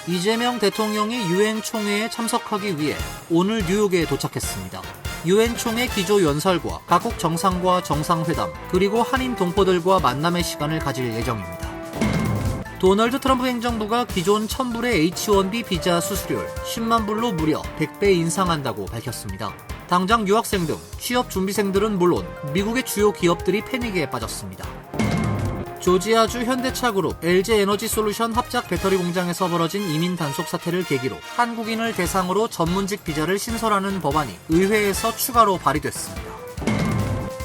이재명 대통령이 유엔 총회에 참석하기 위해 오늘 뉴욕에 도착했습니다. 유엔 총회 기조 연설과 각국 정상과 정상회담, 그리고 한인 동포들과 만남의 시간을 가질 예정입니다. 도널드 트럼프 행정부가 기존 1000불의 H-1B 비자 수수료를 10만 불로 무려 100배 인상한다고 밝혔습니다. 당장 유학생 등 취업 준비생들은 물론 미국의 주요 기업들이 패닉에 빠졌습니다. 조지아주 현대차그룹 LG에너지솔루션 합작 배터리 공장에서 벌어진 이민 단속 사태를 계기로 한국인을 대상으로 전문직 비자를 신설하는 법안이 의회에서 추가로 발의됐습니다.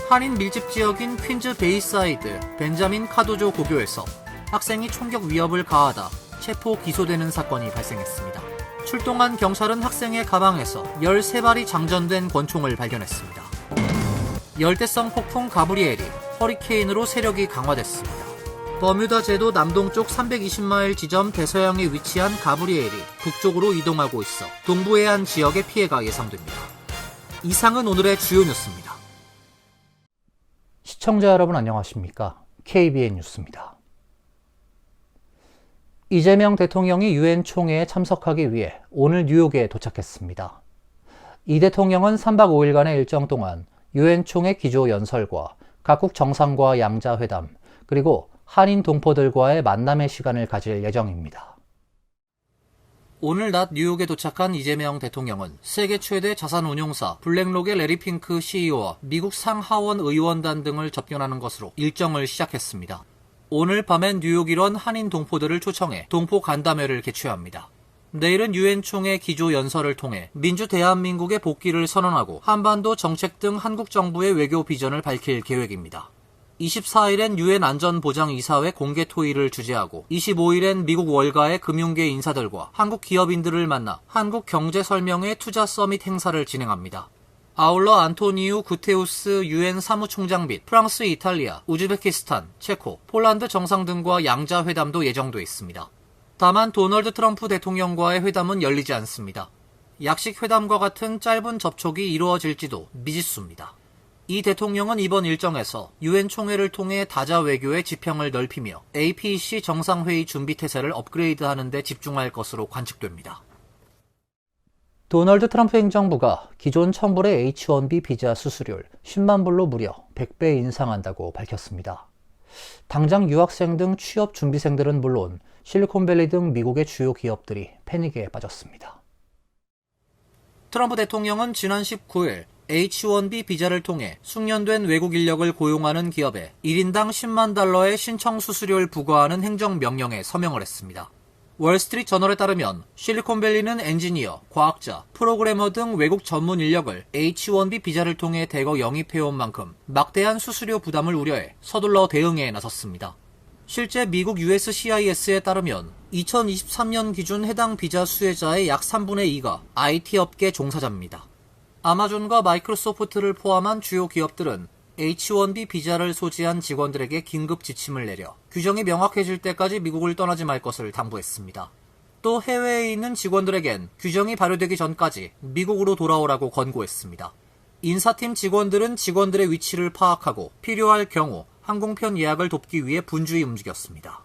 한인 밀집 지역인 퀸즈 베이사이드 벤자민 카도조 고교에서 학생이 총격 위협을 가하다 체포 기소되는 사건이 발생했습니다. 출동한 경찰은 학생의 가방에서 13발이 장전된 권총을 발견했습니다. 열대성 폭풍 가브리엘이 허리케인으로 세력이 강화됐습니다. 버뮤다 제도 남동쪽 320마일 지점 대서양에 위치한 가브리엘이 북쪽으로 이동하고 있어 동부해안 지역에 피해가 예상됩니다. 이상은 오늘의 주요 뉴스입니다. 시청자 여러분 안녕하십니까? KBN 뉴스입니다. 이재명 대통령이 유엔 총회에 참석하기 위해 오늘 뉴욕에 도착했습니다. 이 대통령은 3박 5일간의 일정 동안 유엔 총회 기조 연설과 각국 정상과 양자회담, 그리고 한인 동포들과의 만남의 시간을 가질 예정입니다. 오늘 낮 뉴욕에 도착한 이재명 대통령은 세계 최대 자산운용사 블랙록의 레리 핑크 CEO와 미국 상하원 의원단 등을 접견하는 것으로 일정을 시작했습니다. 오늘 밤엔 뉴욕 일원 한인 동포들을 초청해 동포 간담회를 개최합니다. 내일은 유엔 총회 기조 연설을 통해 민주 대한민국의 복귀를 선언하고 한반도 정책 등 한국 정부의 외교 비전을 밝힐 계획입니다. 24일엔 유엔 안전보장이사회 공개 토의를 주재하고 25일엔 미국 월가의 금융계 인사들과 한국 기업인들을 만나 한국 경제 설명회 투자 서밋 행사를 진행합니다. 아울러 안토니우 구테우스 유엔 사무총장 및 프랑스, 이탈리아, 우즈베키스탄, 체코, 폴란드 정상 등과 양자회담도 예정돼 있습니다. 다만 도널드 트럼프 대통령과의 회담은 열리지 않습니다. 약식 회담과 같은 짧은 접촉이 이루어질지도 미지수입니다. 이 대통령은 이번 일정에서 유엔 총회를 통해 다자 외교의 지평을 넓히며 APEC 정상회의 준비 태세를 업그레이드하는 데 집중할 것으로 관측됩니다. 도널드 트럼프 행정부가 기존 1000불의 H-1B 비자 수수료를 10만 불로 무려 100배 인상한다고 밝혔습니다. 당장 유학생 등 취업 준비생들은 물론 실리콘밸리 등 미국의 주요 기업들이 패닉에 빠졌습니다. 트럼프 대통령은 지난 19일 H-1B 비자를 통해 숙련된 외국 인력을 고용하는 기업에 1인당 10만 달러의 신청 수수료를 부과하는 행정명령에 서명을 했습니다. 월스트리트 저널에 따르면 실리콘밸리는 엔지니어, 과학자, 프로그래머 등 외국 전문 인력을 H-1B 비자를 통해 대거 영입해온 만큼 막대한 수수료 부담을 우려해 서둘러 대응에 나섰습니다. 실제 미국 USCIS에 따르면 2023년 기준 해당 비자 수혜자의 약 3분의 2가 IT 업계 종사자입니다. 아마존과 마이크로소프트를 포함한 주요 기업들은 H-1B 비자를 소지한 직원들에게 긴급 지침을 내려 규정이 명확해질 때까지 미국을 떠나지 말 것을 당부했습니다. 또 해외에 있는 직원들에겐 규정이 발효되기 전까지 미국으로 돌아오라고 권고했습니다. 인사팀 직원들은 직원들의 위치를 파악하고 필요할 경우 항공편 예약을 돕기 위해 분주히 움직였습니다.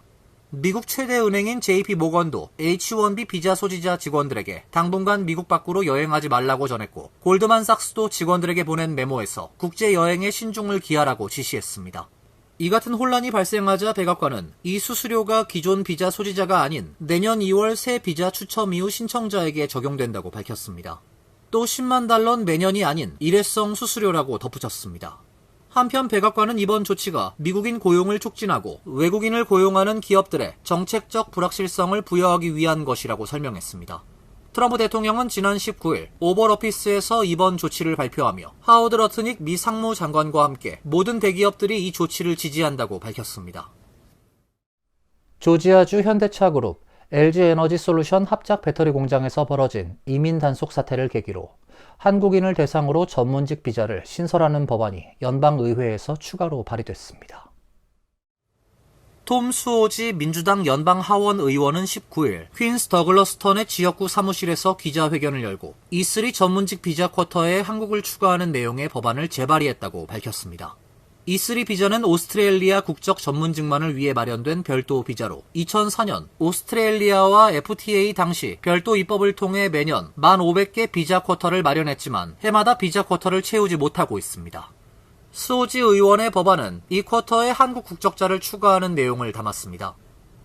미국 최대 은행인 JP모건도 H-1B 비자 소지자 직원들에게 당분간 미국 밖으로 여행하지 말라고 전했고, 골드만삭스도 직원들에게 보낸 메모에서 국제 여행에 신중을 기하라고 지시했습니다. 이 같은 혼란이 발생하자 백악관은 이 수수료가 기존 비자 소지자가 아닌 내년 2월 새 비자 추첨 이후 신청자에게 적용된다고 밝혔습니다. 또 10만 달러는 매년이 아닌 일회성 수수료라고 덧붙였습니다. 한편 백악관은 이번 조치가 미국인 고용을 촉진하고 외국인을 고용하는 기업들의 정책적 불확실성을 부여하기 위한 것이라고 설명했습니다. 트럼프 대통령은 지난 19일 오벌 오피스에서 이번 조치를 발표하며 하워드 러트닉 미 상무장관과 함께 모든 대기업들이 이 조치를 지지한다고 밝혔습니다. 조지아주 현대차그룹 LG에너지솔루션 합작 배터리 공장에서 벌어진 이민 단속 사태를 계기로 한국인을 대상으로 전문직 비자를 신설하는 법안이 연방의회에서 추가로 발의됐습니다. 톰 수오지 민주당 연방 하원 의원은 19일 퀸스 더글러스턴의 지역구 사무실에서 기자회견을 열고 E3 전문직 비자 쿼터에 한국을 추가하는 내용의 법안을 재발의했다고 밝혔습니다. E3 비자는 오스트레일리아 국적 전문직만을 위해 마련된 별도 비자로 2004년 오스트레일리아와 FTA 당시 별도 입법을 통해 매년 1,500개 비자 쿼터를 마련했지만 해마다 비자 쿼터를 채우지 못하고 있습니다. 수오지 의원의 법안은 이 쿼터에 한국 국적자를 추가하는 내용을 담았습니다.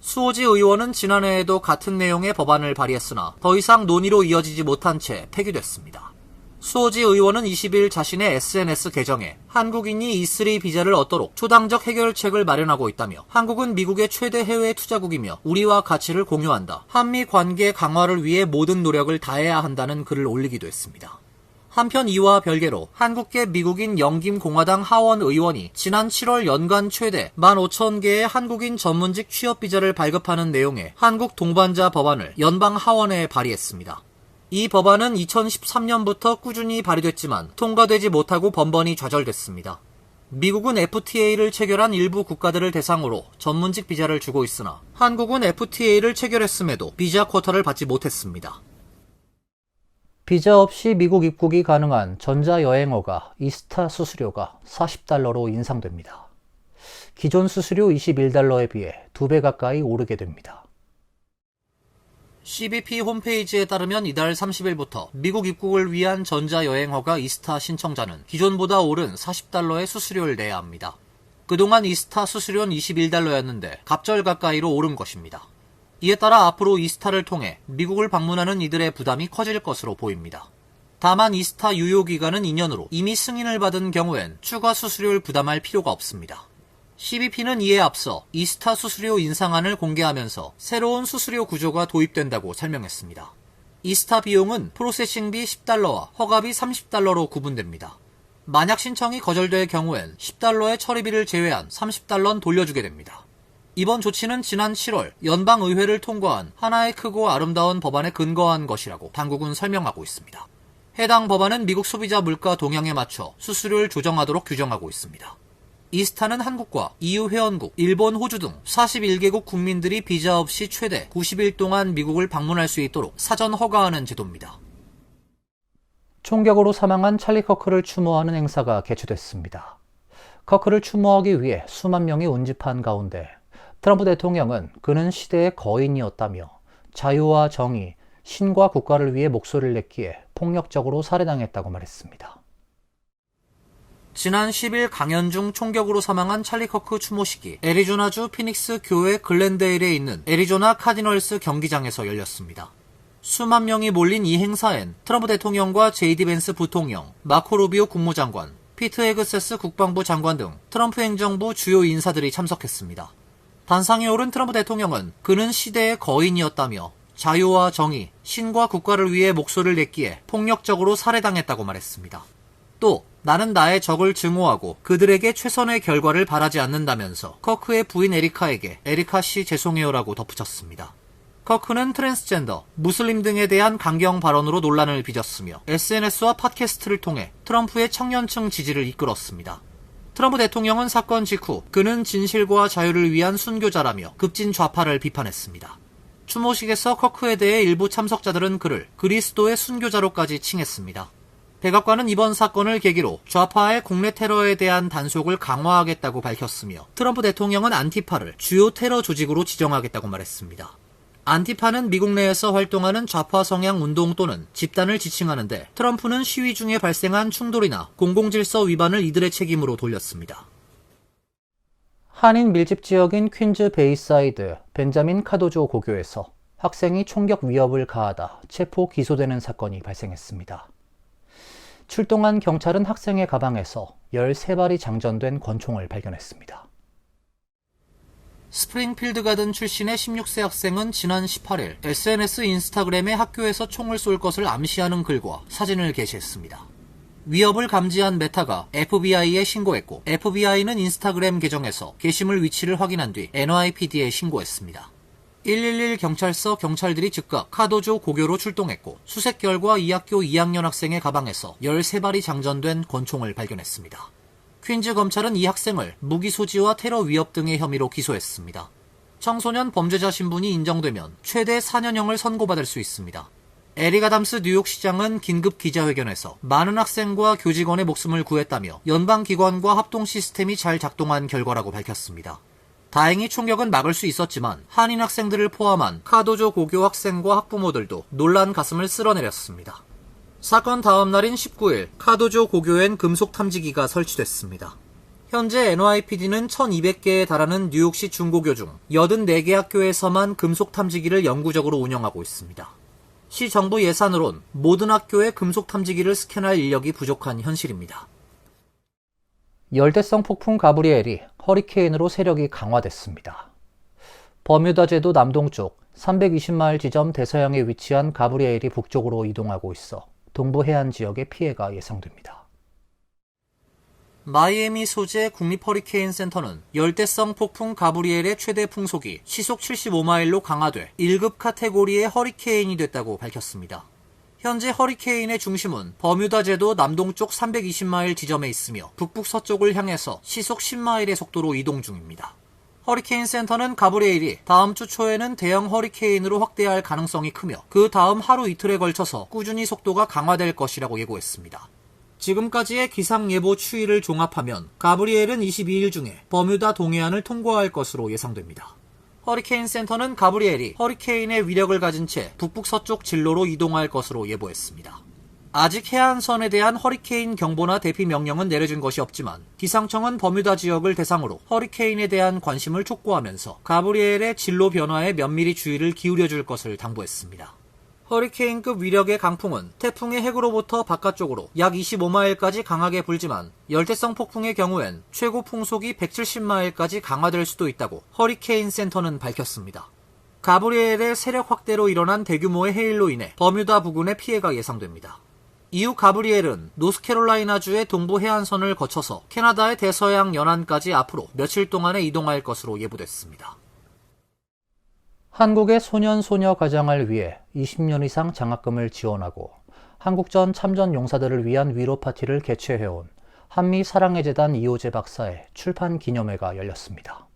수오지 의원은 지난해에도 같은 내용의 법안을 발의했으나 더 이상 논의로 이어지지 못한 채 폐기됐습니다. 수오지 의원은 20일 자신의 SNS 계정에 한국인이 E3 비자를 얻도록 초당적 해결책을 마련하고 있다며 한국은 미국의 최대 해외 투자국이며 우리와 가치를 공유한다. 한미 관계 강화를 위해 모든 노력을 다해야 한다는 글을 올리기도 했습니다. 한편 이와 별개로 한국계 미국인 영김공화당 하원 의원이 지난 7월 연간 최대 15,000개의 한국인 전문직 취업 비자를 발급하는 내용의 한국 동반자 법안을 연방 하원에 발의했습니다. 이 법안은 2013년부터 꾸준히 발의됐지만 통과되지 못하고 번번이 좌절됐습니다. 미국은 FTA를 체결한 일부 국가들을 대상으로 전문직 비자를 주고 있으나 한국은 FTA를 체결했음에도 비자 쿼터를 받지 못했습니다. 비자 없이 미국 입국이 가능한 전자여행어가 이스타 수수료가 $40로 인상됩니다. 기존 수수료 $21에 비해 2배 가까이 오르게 됩니다. CBP 홈페이지에 따르면 이달 30일부터 미국 입국을 위한 전자여행허가 이스타 신청자는 기존보다 오른 $40의 수수료를 내야 합니다. 그동안 이스타 수수료는 $21였는데 갑절 가까이로 오른 것입니다. 이에 따라 앞으로 이스타를 통해 미국을 방문하는 이들의 부담이 커질 것으로 보입니다. 다만 이스타 유효기간은 2년으로 이미 승인을 받은 경우엔 추가 수수료를 부담할 필요가 없습니다. CBP는 이에 앞서 이스타 수수료 인상안을 공개하면서 새로운 수수료 구조가 도입된다고 설명했습니다. 이스타 비용은 프로세싱비 $10와 허가비 $30로 구분됩니다. 만약 신청이 거절될 경우엔 $10의 처리비를 제외한 $30는 돌려주게 됩니다. 이번 조치는 지난 7월 연방의회를 통과한 하나의 크고 아름다운 법안에 근거한 것이라고 당국은 설명하고 있습니다. 해당 법안은 미국 소비자 물가 동향에 맞춰 수수료를 조정하도록 규정하고 있습니다. 이스타는 한국과 EU 회원국, 일본, 호주 등 41개국 국민들이 비자 없이 최대 90일 동안 미국을 방문할 수 있도록 사전 허가하는 제도입니다. 총격으로 사망한 찰리 커크를 추모하는 행사가 개최됐습니다. 커크를 추모하기 위해 수만 명이 운집한 가운데 트럼프 대통령은 그는 시대의 거인이었다며 자유와 정의, 신과 국가를 위해 목소리를 냈기에 폭력적으로 살해당했다고 말했습니다. 지난 10일 강연 중 총격으로 사망한 찰리 커크 추모식이 애리조나주 피닉스 교회 글렌데일에 있는 애리조나 카디널스 경기장에서 열렸습니다. 수만 명이 몰린 이 행사엔 트럼프 대통령과 제이디 벤스 부통령, 마코 루비오 국무장관, 피트 헤그세스 국방부 장관 등 트럼프 행정부 주요 인사들이 참석했습니다. 단상에 오른 트럼프 대통령은 그는 시대의 거인이었다며 자유와 정의, 신과 국가를 위해 목소리를 냈기에 폭력적으로 살해당했다고 말했습니다. 또 나는 나의 적을 증오하고 그들에게 최선의 결과를 바라지 않는다면서 커크의 부인 에리카에게 에리카 씨 죄송해요라고 덧붙였습니다. 커크는 트랜스젠더, 무슬림 등에 대한 강경 발언으로 논란을 빚었으며 SNS와 팟캐스트를 통해 트럼프의 청년층 지지를 이끌었습니다. 트럼프 대통령은 사건 직후 그는 진실과 자유를 위한 순교자라며 급진 좌파를 비판했습니다. 추모식에서 커크에 대해 일부 참석자들은 그를 그리스도의 순교자로까지 칭했습니다. 백악관은 이번 사건을 계기로 좌파의 국내 테러에 대한 단속을 강화하겠다고 밝혔으며 트럼프 대통령은 안티파를 주요 테러 조직으로 지정하겠다고 말했습니다. 안티파는 미국 내에서 활동하는 좌파 성향 운동 또는 집단을 지칭하는데 트럼프는 시위 중에 발생한 충돌이나 공공질서 위반을 이들의 책임으로 돌렸습니다. 한인 밀집 지역인 퀸즈 베이사이드 벤자민 카도조 고교에서 학생이 총격 위협을 가하다 체포 기소되는 사건이 발생했습니다. 출동한 경찰은 학생의 가방에서 13발이 장전된 권총을 발견했습니다. 스프링필드 가든 출신의 16세 학생은 지난 18일 SNS 인스타그램에 학교에서 총을 쏠 것을 암시하는 글과 사진을 게시했습니다. 위협을 감지한 메타가 FBI에 신고했고 FBI는 인스타그램 계정에서 게시물 위치를 확인한 뒤 NYPD에 신고했습니다. 111 경찰서 경찰들이 즉각 카도조 고교로 출동했고 수색 결과 이 학교 2학년 학생의 가방에서 13발이 장전된 권총을 발견했습니다. 퀸즈 검찰은 이 학생을 무기 소지와 테러 위협 등의 혐의로 기소했습니다. 청소년 범죄자 신분이 인정되면 최대 4년형을 선고받을 수 있습니다. 에릭 아담스 뉴욕시장은 긴급 기자회견에서 많은 학생과 교직원의 목숨을 구했다며 연방기관과 합동 시스템이 잘 작동한 결과라고 밝혔습니다. 다행히 총격은 막을 수 있었지만 한인 학생들을 포함한 카도조 고교 학생과 학부모들도 놀란 가슴을 쓸어내렸습니다. 사건 다음 날인 19일 카도조 고교엔 금속 탐지기가 설치됐습니다. 현재 NYPD는 1200개에 달하는 뉴욕시 중고교 중 84개 학교에서만 금속 탐지기를 영구적으로 운영하고 있습니다. 시 정부 예산으론 모든 학교에 금속 탐지기를 스캔할 인력이 부족한 현실입니다. 열대성 폭풍 가브리엘이 허리케인으로 세력이 강화됐습니다. 버뮤다 제도 남동쪽 320마일 지점 대서양에 위치한 가브리엘이 북쪽으로 이동하고 있어 동부 해안 지역에 피해가 예상됩니다. 마이애미 소재 국립허리케인 센터는 열대성 폭풍 가브리엘의 최대 풍속이 시속 75마일로 강화돼 1급 카테고리의 허리케인이 됐다고 밝혔습니다. 현재 허리케인의 중심은 버뮤다 제도 남동쪽 320마일 지점에 있으며 북북서쪽을 향해서 시속 10마일의 속도로 이동 중입니다. 허리케인 센터는 가브리엘이 다음 주 초에는 대형 허리케인으로 확대할 가능성이 크며 그 다음 하루 이틀에 걸쳐서 꾸준히 속도가 강화될 것이라고 예고했습니다. 지금까지의 기상예보 추이를 종합하면 가브리엘은 22일 중에 버뮤다 동해안을 통과할 것으로 예상됩니다. 허리케인 센터는 가브리엘이 허리케인의 위력을 가진 채 북북서쪽 진로로 이동할 것으로 예보했습니다. 아직 해안선에 대한 허리케인 경보나 대피 명령은 내려진 것이 없지만 기상청은 버뮤다 지역을 대상으로 허리케인에 대한 관심을 촉구하면서 가브리엘의 진로 변화에 면밀히 주의를 기울여줄 것을 당부했습니다. 허리케인급 위력의 강풍은 태풍의 핵으로부터 바깥쪽으로 약 25마일까지 강하게 불지만 열대성 폭풍의 경우엔 최고 풍속이 170마일까지 강화될 수도 있다고 허리케인 센터는 밝혔습니다. 가브리엘의 세력 확대로 일어난 대규모의 해일로 인해 버뮤다 부근에 피해가 예상됩니다. 이후 가브리엘은 노스캐롤라이나주의 동부 해안선을 거쳐서 캐나다의 대서양 연안까지 앞으로 며칠 동안에 이동할 것으로 예보됐습니다. 한국의 소년 소녀 가장을 위해 20년 이상 장학금을 지원하고 한국전 참전 용사들을 위한 위로 파티를 개최해온 한미 사랑의 재단 이호재 박사의 출판 기념회가 열렸습니다.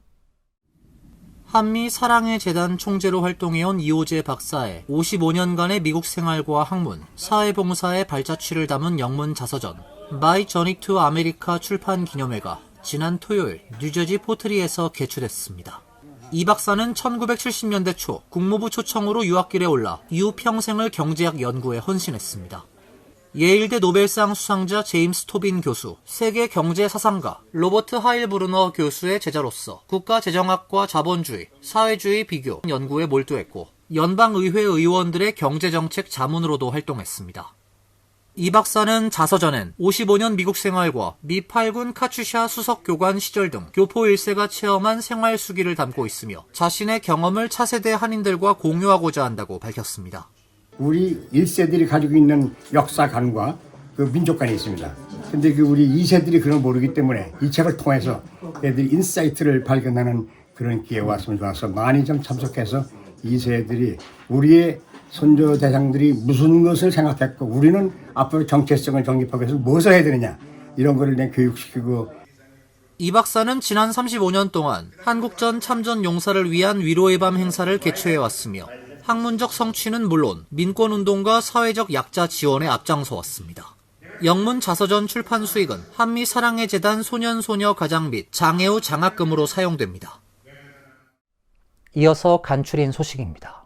한미 사랑의 재단 총재로 활동해온 이호재 박사의 55년간의 미국 생활과 학문, 사회봉사의 발자취를 담은 영문 자서전 My Journey to America 출판 기념회가 지난 토요일 뉴저지 포트리에서 개최됐습니다. 이 박사는 1970년대 초 국무부 초청으로 유학길에 올라 이후 평생을 경제학 연구에 헌신했습니다. 예일대 노벨상 수상자 제임스 토빈 교수, 세계 경제 사상가 로버트 하일브루너 교수의 제자로서 국가재정학과 자본주의, 사회주의 비교 연구에 몰두했고 연방의회 의원들의 경제정책 자문으로도 활동했습니다. 이 박사는 자서전엔 55년 미국 생활과 미 8군 카츄샤 수석 교관 시절 등 교포 1세가 체험한 생활 수기를 담고 있으며 자신의 경험을 차세대 한인들과 공유하고자 한다고 밝혔습니다. 우리 1세들이 가지고 있는 역사관과 그 민족관이 있습니다. 근데 그 우리 2세들이 그런 걸 모르기 때문에 이 책을 통해서 애들이 인사이트를 발견하는 그런 기회가 왔으면 좋아서 많이 좀 참석해서 2세들이 우리의 선조 대장들이 무슨 것을 생각했고 우리는 앞으로 정체성을 정립하기 위해서 무엇을 해야 되느냐 이런 거를 교육시키고. 이 박사는 지난 35년 동안 한국전 참전 용사를 위한 위로의 밤 행사를 개최해왔으며 학문적 성취는 물론 민권운동과 사회적 약자 지원에 앞장서왔습니다. 영문 자서전 출판 수익은 한미 사랑의 재단 소년소녀 가장 및 장애우 장학금으로 사용됩니다. 이어서 간추린 소식입니다.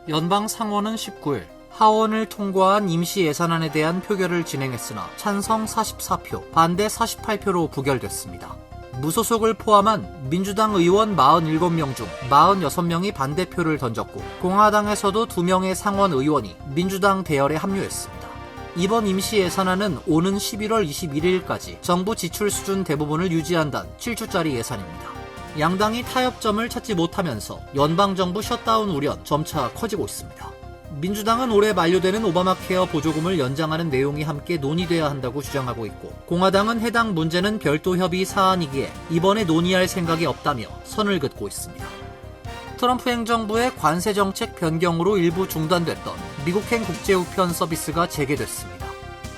연방 상원은 19일 하원을 통과한 임시 예산안에 대한 표결을 진행했으나 찬성 44표, 반대 48표로 부결됐습니다. 무소속을 포함한 민주당 의원 47명 중 46명이 반대표를 던졌고 공화당에서도 2명의 상원 의원이 민주당 대열에 합류했습니다. 이번 임시 예산안은 오는 11월 21일까지 정부 지출 수준 대부분을 유지한다는 7주짜리 예산입니다. 양당이 타협점을 찾지 못하면서 연방정부 셧다운 우려는 점차 커지고 있습니다. 민주당은 올해 만료되는 오바마 케어 보조금을 연장하는 내용이 함께 논의돼야 한다고 주장하고 있고 공화당은 해당 문제는 별도 협의 사안이기에 이번에 논의할 생각이 없다며 선을 긋고 있습니다. 트럼프 행정부의 관세정책 변경으로 일부 중단됐던 미국행 국제우편 서비스가 재개됐습니다.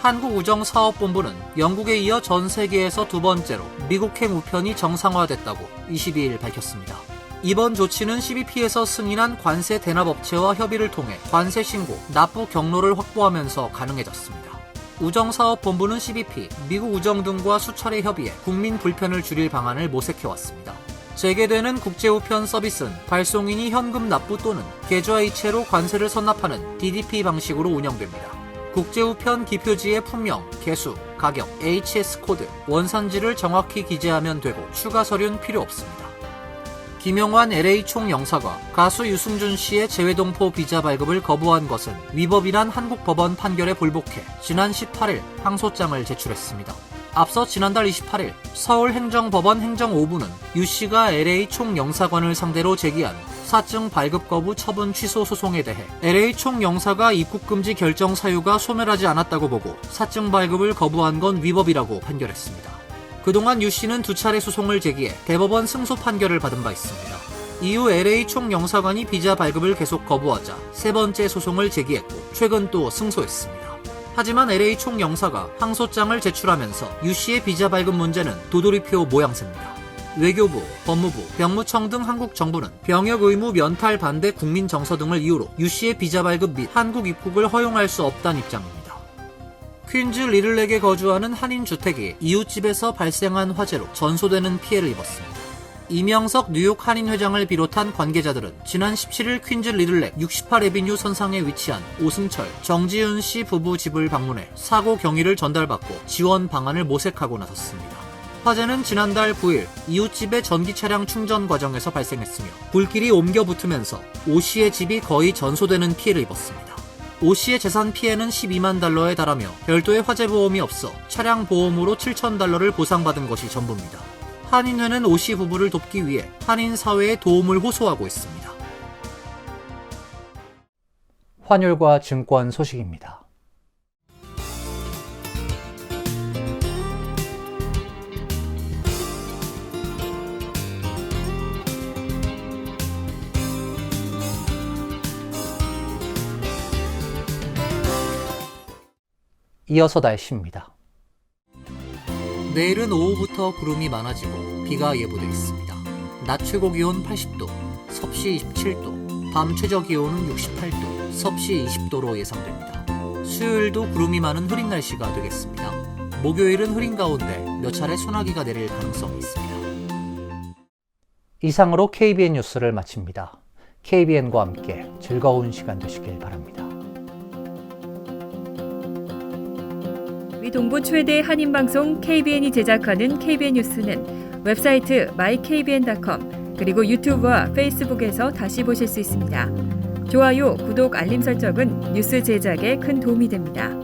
한국우정사업본부는 영국에 이어 전 세계에서 두 번째로 미국행 우편이 정상화됐다고 22일 밝혔습니다. 이번 조치는 CBP에서 승인한 관세 대납업체와 협의를 통해 관세 신고, 납부 경로를 확보하면서 가능해졌습니다. 우정사업본부는 CBP, 미국 우정 등과 수차례 협의해 국민 불편을 줄일 방안을 모색해왔습니다. 재개되는 국제우편 서비스는 발송인이 현금 납부 또는 계좌이체로 관세를 선납하는 DDP 방식으로 운영됩니다. 국제우편 기표지의 품명, 개수, 가격, HS 코드, 원산지를 정확히 기재하면 되고 추가 서류는 필요 없습니다. 김영환 LA 총영사가 가수 유승준 씨의 재외동포 비자 발급을 거부한 것은 위법이란 한국 법원 판결에 불복해 지난 18일 항소장을 제출했습니다. 앞서 지난달 28일 서울행정법원 행정5부는 유 씨가 LA 총영사관을 상대로 제기한 사증 발급 거부 처분 취소 소송에 대해 LA 총영사가 입국 금지 결정 사유가 소멸하지 않았다고 보고 사증 발급을 거부한 건 위법이라고 판결했습니다. 그동안 유 씨는 두 차례 소송을 제기해 대법원 승소 판결을 받은 바 있습니다. 이후 LA 총영사관이 비자 발급을 계속 거부하자 세 번째 소송을 제기했고 최근 또 승소했습니다. 하지만 LA 총영사가 항소장을 제출하면서 유 씨의 비자 발급 문제는 도돌이표 모양새입니다. 외교부, 법무부, 병무청 등 한국 정부는 병역 의무 면탈 반대 국민 정서 등을 이유로 유 씨의 비자 발급 및 한국 입국을 허용할 수 없다는 입장입니다. 퀸즈 리들렉에 거주하는 한인 주택이 이웃집에서 발생한 화재로 전소되는 피해를 입었습니다. 이명석 뉴욕 한인 회장을 비롯한 관계자들은 지난 17일 퀸즈 리들렉 68에비뉴 선상에 위치한 오승철, 정지윤 씨 부부 집을 방문해 사고 경위를 전달받고 지원 방안을 모색하고 나섰습니다. 화재는 지난달 9일 이웃집의 전기 차량 충전 과정에서 발생했으며 불길이 옮겨 붙으면서 오 씨의 집이 거의 전소되는 피해를 입었습니다. 오 씨의 재산 피해는 12만 달러에 달하며 별도의 화재 보험이 없어 차량 보험으로 7천 달러를 보상받은 것이 전부입니다. 한인회는 오 씨 부부를 돕기 위해 한인 사회에 도움을 호소하고 있습니다. 환율과 증권 소식입니다. 이어서 날씨입니다. 내일은 오후부터 구름이 많아지고 비가 예보되어 있습니다. 낮 최고 기온 80도, 섭씨 27도, 밤 최저 기온은 68도, 섭씨 20도로 예상됩니다. 수요일도 구름이 많은 흐린 날씨가 되겠습니다. 목요일은 흐린 가운데 몇 차례 소나기가 내릴 가능성이 있습니다. 이상으로 KBN 뉴스를 마칩니다. KBN과 함께 즐거운 시간 되시길 바랍니다. 동부 최대 한인방송 KBN이 제작하는 KBN 뉴스는 웹사이트 mykbn.com 그리고 유튜브와 페이스북에서 다시 보실 수 있습니다. 좋아요, 구독, 알림 설정은 뉴스 제작에 큰 도움이 됩니다.